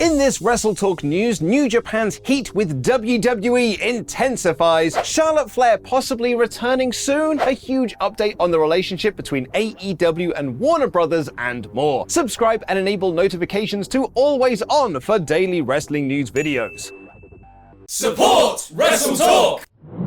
In this WrestleTalk news, New Japan's heat with WWE intensifies, Charlotte Flair possibly returning soon, a huge update on the relationship between AEW and Warner Brothers, and more. Subscribe and enable notifications to always on for daily wrestling news videos. Support WrestleTalk!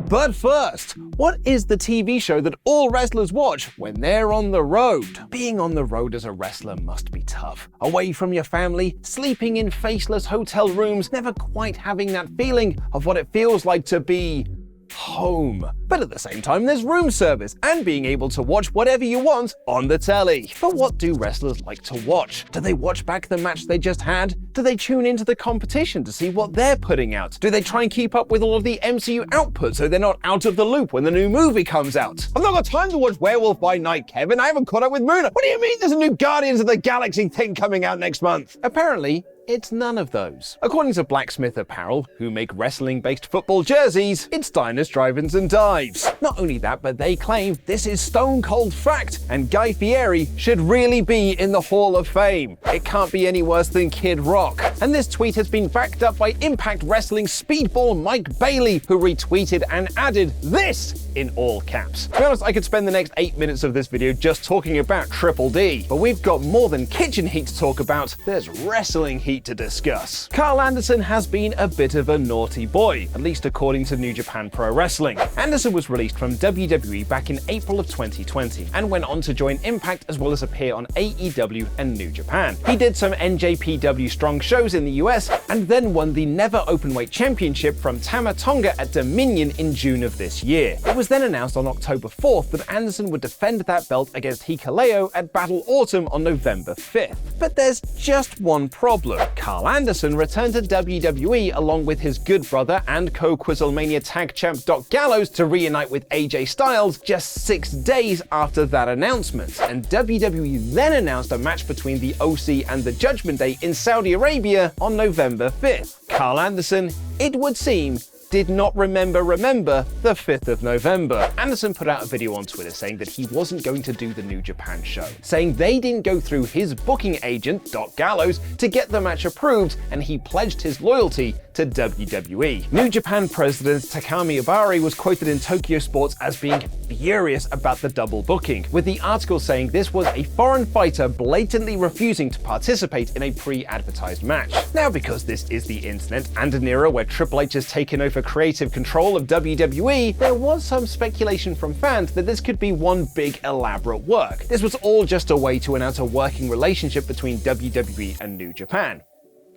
But first, what is the TV show that all wrestlers watch when they're on the road? Being on the road as a wrestler must be tough. Away from your family, sleeping in faceless hotel rooms, never quite having that feeling of what it feels like to be home. But at the same time, there's room service and being able to watch whatever you want on the telly. But what do wrestlers like to watch? Do they watch back the match they just had? Do they tune into the competition to see what they're putting out? Do they try and keep up with all of the MCU output so they're not out of the loop when the new movie comes out? I've not got time to watch Werewolf by Night, Kevin. I haven't caught up with Moon. What do you mean there's a new Guardians of the Galaxy thing coming out next month? Apparently, it's none of those. According to Blacksmith Apparel, who make wrestling-based football jerseys, it's diners, drive-ins, and dives. Not only that, but they claim this is stone cold fact, and Guy Fieri should really be in the Hall of Fame. It can't be any worse than Kid Rock. And this tweet has been backed up by Impact Wrestling speedball Mike Bailey, who retweeted and added this in all caps. To be honest, I could spend the next 8 minutes of this video just talking about Triple D, but we've got more than kitchen heat to talk about. There's wrestling heat to discuss. Carl Anderson has been a bit of a naughty boy, at least according to New Japan Pro Wrestling. Anderson was released from WWE back in April of 2020 and went on to join Impact as well as appear on AEW and New Japan. He did some NJPW strong shows in the US and then won the Never Openweight Championship from Tama Tonga at Dominion in June of this year. It was then announced on October 4th that Anderson would defend that belt against Hikuleo at Battle Autumn on November 5th. But there's just one problem. Carl Anderson returned to WWE along with his good brother and co-Quizlemania tag champ Doc Gallows to reunite with AJ Styles just 6 days after that announcement. And WWE then announced a match between the OC and the Judgment Day in Saudi Arabia on November 5th. Carl Anderson, it would seem, did not remember the 5th of November. Anderson put out a video on Twitter saying that he wasn't going to do the New Japan show, saying they didn't go through his booking agent, Doc Gallows, to get the match approved, and he pledged his loyalty to WWE. New Japan president Takami Ibari was quoted in Tokyo Sports as being furious about the double booking, with the article saying this was a foreign fighter blatantly refusing to participate in a pre-advertised match. Now, because this is the internet and an era where Triple H has taken over creative control of WWE, there was some speculation from fans that this could be one big elaborate work. This was all just a way to announce a working relationship between WWE and New Japan,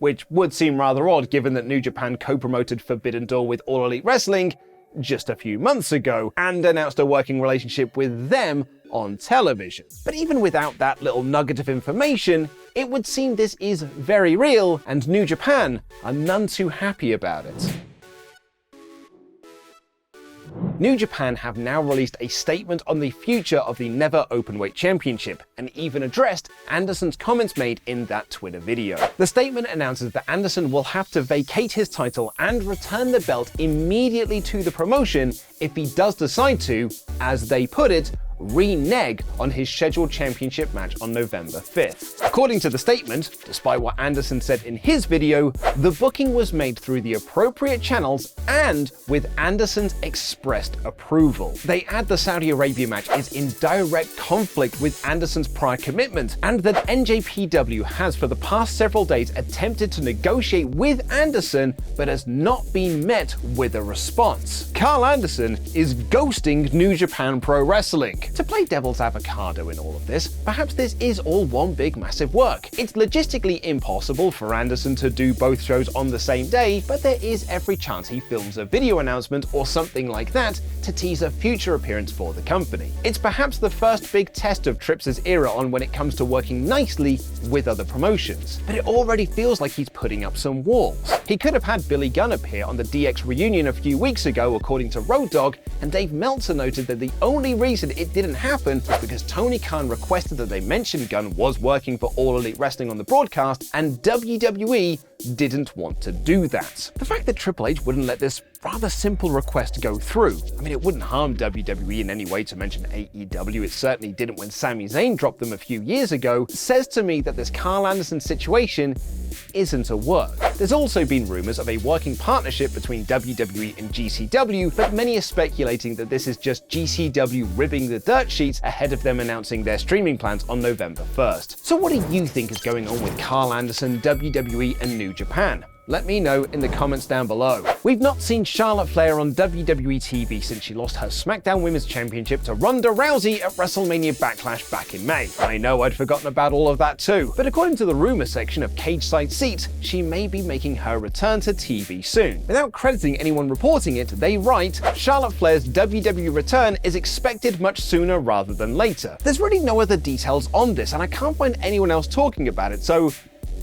which would seem rather odd given that New Japan co-promoted Forbidden Door with All Elite Wrestling just a few months ago and announced a working relationship with them on television. But even without that little nugget of information, it would seem this is very real and New Japan are none too happy about it. New Japan have now released a statement on the future of the Never Openweight Championship and even addressed Anderson's comments made in that Twitter video. The statement announces that Anderson will have to vacate his title and return the belt immediately to the promotion if he does decide to, as they put it, renege on his scheduled championship match on November 5th. According to the statement, despite what Anderson said in his video, the booking was made through the appropriate channels and with Anderson's expressed approval. They add the Saudi Arabia match is in direct conflict with Anderson's prior commitment, and that NJPW has for the past several days attempted to negotiate with Anderson but has not been met with a response. Carl Anderson is ghosting New Japan Pro Wrestling. To play devil's avocado in all of this, perhaps this is all one big massive work. It's logistically impossible for Anderson to do both shows on the same day, but there is every chance he films a video announcement or something like that to tease a future appearance for the company. It's perhaps the first big test of Trips' era on when it comes to working nicely with other promotions, but it already feels like he's putting up some walls. He could have had Billy Gunn appear on the DX reunion a few weeks ago, according to Road Dogg, and Dave Meltzer noted that the only reason it didn't happen was because Tony Khan requested that they mention Gunn was working for All Elite Wrestling on the broadcast, and WWE didn't want to do that. The fact that Triple H wouldn't let this rather simple request go through, I mean, it wouldn't harm WWE in any way to mention AEW, it certainly didn't when Sami Zayn dropped them a few years ago, says to me that this Carl Anderson situation isn't a work. There's also been rumors of a working partnership between WWE and GCW, but many are speculating that this is just GCW ribbing the dirt sheets ahead of them announcing their streaming plans on November 1st. So what do you think is going on with Carl Anderson, WWE, and New Japan? Let me know in the comments down below. We've not seen Charlotte Flair on WWE TV since she lost her SmackDown Women's Championship to Ronda Rousey at WrestleMania Backlash back in May. I know I'd forgotten about all of that too, but according to the rumor section of Cage Side Seats, she may be making her return to TV soon. Without crediting anyone reporting it, they write, Charlotte Flair's WWE return is expected much sooner rather than later. There's really no other details on this, and I can't find anyone else talking about it, so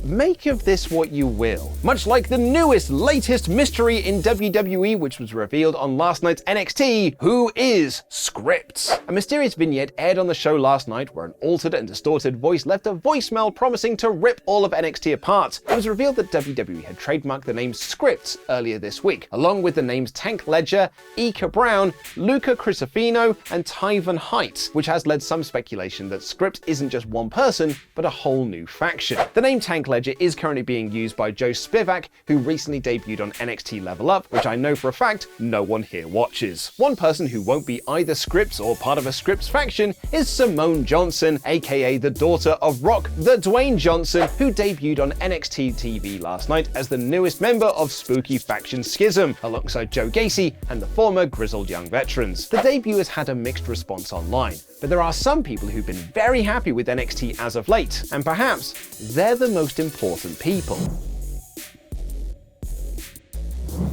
make of this what you will. Much like the latest mystery in WWE, which was revealed on last night's NXT, who is Scripts? A mysterious vignette aired on the show last night where an altered and distorted voice left a voicemail promising to rip all of NXT apart. It was revealed that WWE had trademarked the name Scripts earlier this week, along with the names Tank Ledger, Ika Brown, Luca Crisafino, and Tyvan Heights, which has led some speculation that Scripts isn't just one person, but a whole new faction. The name Tank Ledger is currently being used by Joe Spivak, who recently debuted on NXT Level Up, which I know for a fact no one here watches. One person who won't be either Scripts or part of a Scripts faction is Simone Johnson, aka the daughter of Rock the Dwayne Johnson, who debuted on NXT TV last night as the newest member of Spooky Faction Schism, alongside Joe Gacy and the former Grizzled Young Veterans. The debut has had a mixed response online, but there are some people who've been very happy with NXT as of late, and perhaps they're the most important people.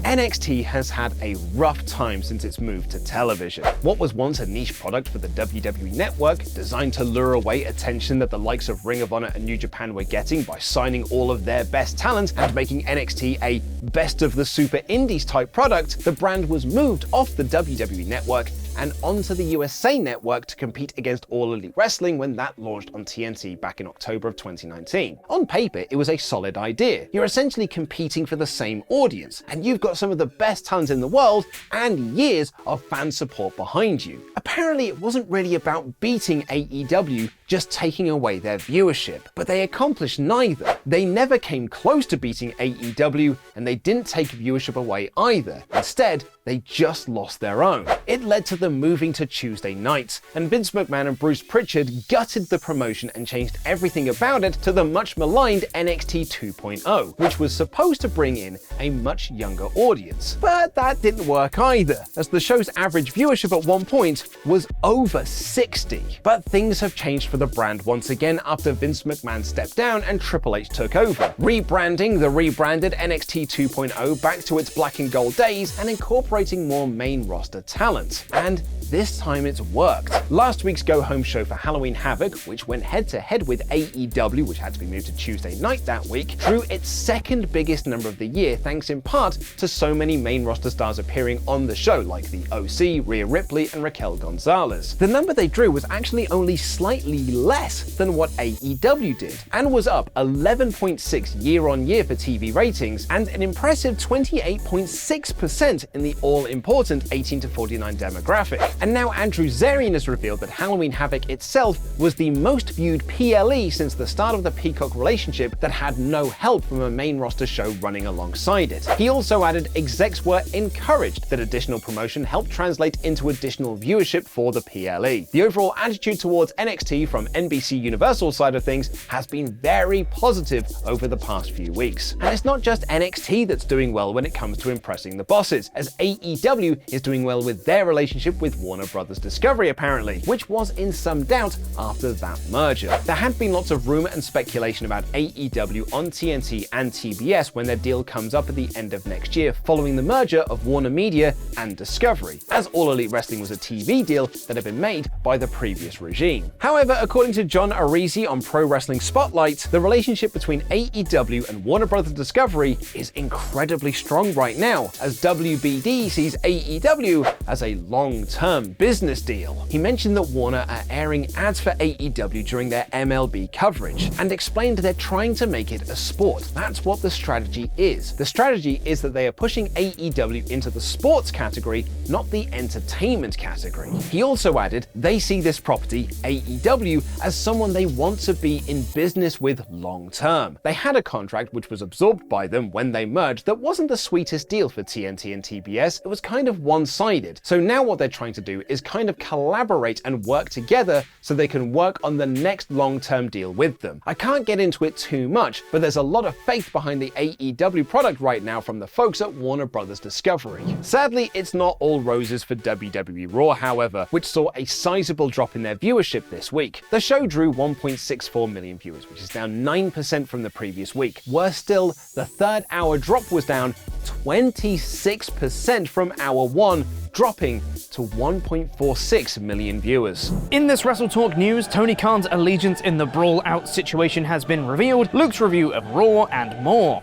NXT has had a rough time since its move to television. What was once a niche product for the WWE Network, designed to lure away attention that the likes of Ring of Honor and New Japan were getting by signing all of their best talent and making NXT a best of the super indies type product, the brand was moved off the WWE Network and onto the USA Network to compete against All Elite Wrestling when that launched on TNT back in October of 2019. On paper, it was a solid idea. You're essentially competing for the same audience, and you've got some of the best talent in the world and years of fan support behind you. Apparently, it wasn't really about beating AEW, just taking away their viewership. But they accomplished neither. They never came close to beating AEW, and they didn't take viewership away either. Instead, they just lost their own. It led to them moving to Tuesday nights, and Vince McMahon and Bruce Pritchard gutted the promotion and changed everything about it to the much maligned NXT 2.0, which was supposed to bring in a much younger audience. But that didn't work either, as the show's average viewership at one point was over 60. But things have changed for the brand once again after Vince McMahon stepped down and Triple H took over, rebranding the rebranded NXT 2.0 back to its black and gold days and incorporating more main roster talent. And this time it's worked. Last week's go-home show for Halloween Havoc, which went head-to-head with AEW, which had to be moved to Tuesday night that week, drew its second biggest number of the year, thanks in part to so many main roster stars appearing on the show, like the OC, Rhea Ripley, and Raquel Gonzalez. The number they drew was actually only slightly less than what AEW did, and was up 11.6 year-on-year for TV ratings, and an impressive 28.6% in the all-important 18 to 49 demographic. And now Andrew Zarian has revealed that Halloween Havoc itself was the most viewed PLE since the start of the Peacock relationship that had no help from a main roster show running alongside it. He also added execs were encouraged that additional promotion helped translate into additional viewership for the PLE. The overall attitude towards NXT from NBC Universal's side of things has been very positive over the past few weeks. And it's not just NXT that's doing well when it comes to impressing the bosses, as AEW is doing well with their relationship with Warner Brothers Discovery apparently, which was in some doubt after that merger. There had been lots of rumor and speculation about AEW on TNT and TBS when their deal comes up at the end of next year following the merger of Warner Media and Discovery, as All Elite Wrestling was a TV deal that had been made by the previous regime. However, according to John Arisi on Pro Wrestling Spotlight, the relationship between AEW and Warner Brothers Discovery is incredibly strong right now, as WBD sees AEW as a long-term long-term business deal. He mentioned that Warner are airing ads for AEW during their MLB coverage, and explained they're trying to make it a sport. That's what the strategy is. The strategy is that they are pushing AEW into the sports category, not the entertainment category. He also added they see this property, AEW, as someone they want to be in business with long-term. They had a contract which was absorbed by them when they merged that wasn't the sweetest deal for TNT and TBS. It was kind of one-sided. So now what they're trying to do is kind of collaborate and work together so they can work on the next long-term deal with them. I can't get into it too much, but there's a lot of faith behind the AEW product right now from the folks at Warner Bros. Discovery. Sadly, it's not all roses for WWE Raw, however, which saw a sizable drop in their viewership this week. The show drew 1.64 million viewers, which is down 9% from the previous week. Worse still, the third hour drop was down 26% from hour 1, dropping to 1.46 million viewers. In this WrestleTalk news, Tony Khan's allegiance in the Brawl Out situation has been revealed, Luke's review of Raw, and more.